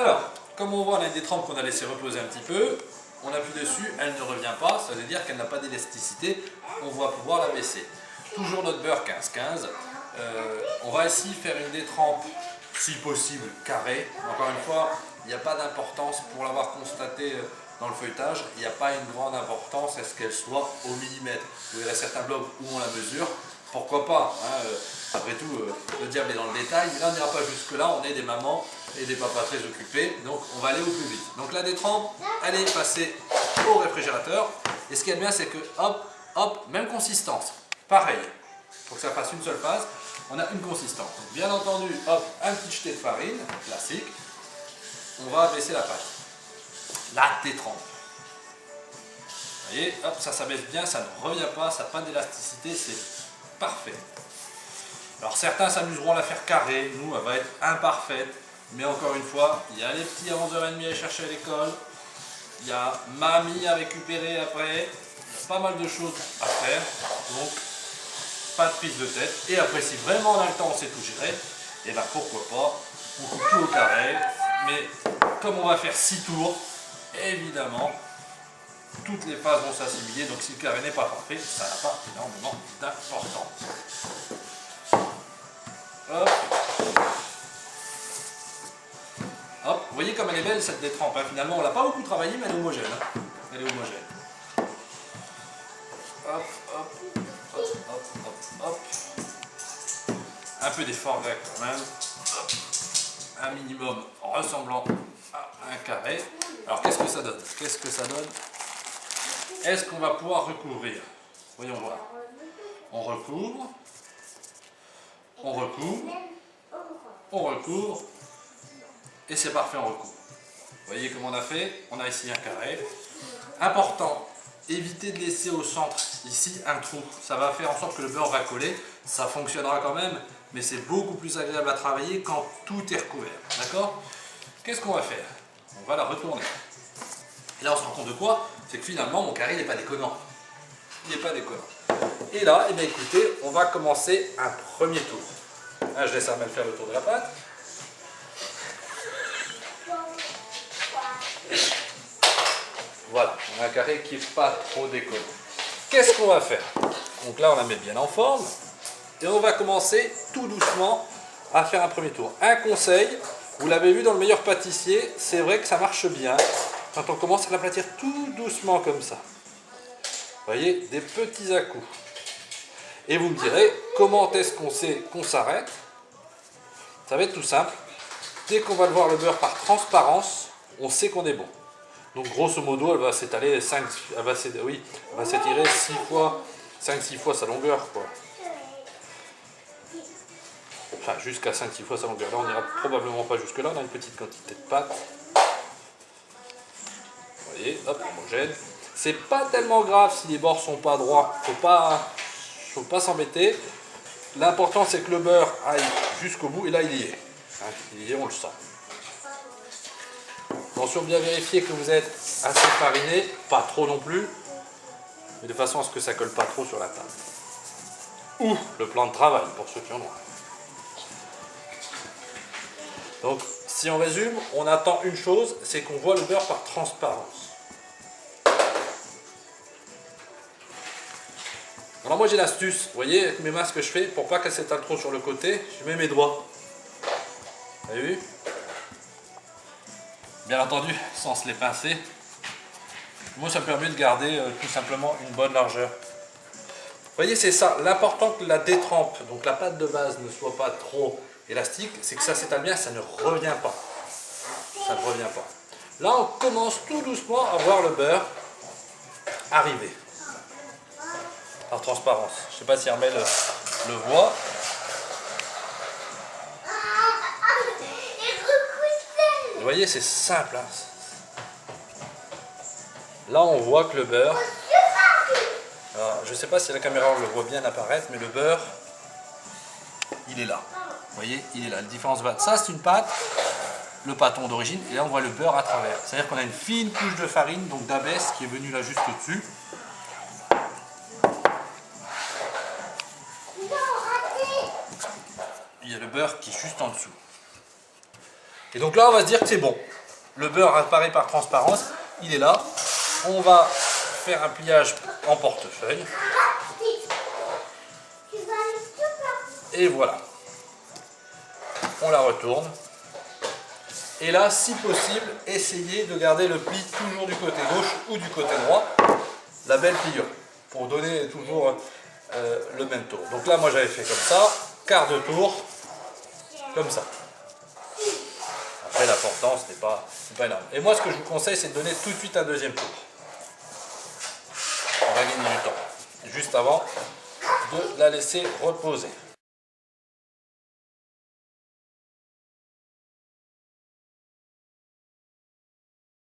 Alors, comme on voit, on a une détrempe qu'on a laissé reposer un petit peu. On appuie dessus, elle ne revient pas, ça veut dire qu'elle n'a pas d'élasticité. On va pouvoir la baisser. Toujours notre beurre 15-15. On va ici faire une détrempe, si possible, carrée. Encore une fois, il n'y a pas d'importance pour l'avoir constaté dans le feuilletage. Il n'y a pas une grande importance à ce qu'elle soit au millimètre. Vous verrez certains blogs où on la mesure. Pourquoi pas hein, après tout, le diable est dans le détail. Mais là, on n'ira pas jusque-là. On est des mamans et des papas très occupés. Donc, on va aller au plus vite. Donc, la détrempe, elle est passée au réfrigérateur. Et ce qui est bien, c'est que, hop, hop, même consistance. Pareil. Pour que ça fasse une seule phase, on a une consistance. Donc, bien entendu, hop, un petit jeté de farine, classique. On va baisser la pâte. La détrempe. Vous voyez, hop, ça baisse bien, ça ne revient pas, ça n'a pas d'élasticité, c'est parfait. Alors certains s'amuseront à la faire carrée, nous elle va être imparfaite, mais encore une fois, il y a les petits à 11h30 à aller chercher à l'école, il y a mamie à récupérer après, il y a pas mal de choses à faire, donc pas de prise de tête. Et après si vraiment on a le temps, on sait tout gérer, et bien pourquoi pas, on coupe tout au carré, mais comme on va faire 6 tours, évidemment, toutes les phases vont s'assimiler, donc si le carré n'est pas parfait, ça n'a pas énormément d'importance. Hop. Hop, vous voyez comme elle est belle cette détrempe, hein. Finalement on ne l'a pas beaucoup travaillée, mais elle est homogène. Hein. Elle est homogène. Hop, hop, hop, hop, hop, hop. Un peu d'effort grec quand même. Hop. Un minimum ressemblant à un carré. Alors qu'est-ce que ça donne? Qu'est-ce que ça donne? Est-ce qu'on va pouvoir recouvrir? Voyons voir. On recouvre. On recouvre. On recouvre. Et c'est parfait, on recouvre. Vous voyez comment on a fait? On a ici un carré. Important, évitez de laisser au centre ici un trou. Ça va faire en sorte que le beurre va coller. Ça fonctionnera quand même, mais c'est beaucoup plus agréable à travailler quand tout est recouvert. D'accord? Qu'est-ce qu'on va faire? On va la retourner. Et là, on se rend compte de quoi? C'est que finalement, mon carré, il n'est pas déconnant. Il n'est pas déconnant. Et là, eh bien, écoutez, on va commencer un premier tour. Là, je laisse Armelle faire le tour de la pâte. Voilà, on a un carré qui n'est pas trop déconnant. Qu'est-ce qu'on va faire? Donc là, on la met bien en forme. Et on va commencer tout doucement à faire un premier tour. Un conseil, vous l'avez vu dans le meilleur pâtissier, c'est vrai que ça marche bien quand on commence à l'aplatir tout doucement comme ça. Vous voyez, des petits à-coups. Et vous me direz, comment est-ce qu'on sait qu'on s'arrête? Ça va être tout simple. Dès qu'on va le voir le beurre par transparence, on sait qu'on est bon. Donc grosso modo, elle va s'étaler 5-6 fois, 5-6 fois sa longueur, quoi. Enfin, jusqu'à 5-6 fois sa longueur. Là, on n'ira probablement pas jusque là, on a une petite quantité de pâte. Vous voyez, hop, homogène. C'est pas tellement grave si les bords sont pas droits, faut pas s'embêter. L'important c'est que le beurre aille jusqu'au bout, et là il y est. Hein, il y est, on le sent. Attention, bien vérifier que vous êtes assez fariné, pas trop non plus, mais de façon à ce que ça colle pas trop sur la table. Ou le plan de travail pour ceux qui en ont. Donc, si on résume, on attend une chose, c'est qu'on voit le beurre par transparence. Alors moi j'ai l'astuce, vous voyez, avec mes mains ce que je fais, pour pas qu'elle s'étale trop sur le côté, je mets mes doigts. Vous avez vu? Bien entendu, sans se les pincer. Moi ça me permet de garder tout simplement une bonne largeur. Vous voyez, c'est ça, l'important que la détrempe, donc la pâte de base ne soit pas trop élastique, c'est que ça s'étale bien, ça ne revient pas. Ça ne revient pas. Là on commence tout doucement à voir le beurre arriver. Par transparence. Je ne sais pas si Armelle le voit. Vous voyez, c'est simple. Hein. Là, on voit que le beurre... Alors, je ne sais pas si la caméra on le voit bien apparaître, mais le beurre, il est là. Vous voyez, il est là. La différence va... Ça, c'est une pâte, le pâton d'origine, et là, on voit le beurre à travers. C'est-à-dire qu'on a une fine couche de farine, donc d'abaisse, qui est venue là juste au-dessus. Il y a le beurre qui est juste en dessous. Et donc là, on va se dire que c'est bon. Le beurre apparaît par transparence, il est là. On va faire un pliage en portefeuille. Et voilà. On la retourne. Et là, si possible, essayez de garder le pli toujours du côté gauche ou du côté droit. La belle pliure, pour donner toujours le même tour. Donc là, moi j'avais fait comme ça, quart de tour, comme ça. Après, l'important, ce n'est pas énorme. Et moi, ce que je vous conseille, c'est de donner tout de suite un deuxième tour. On va gagner du temps. Juste avant de la laisser reposer.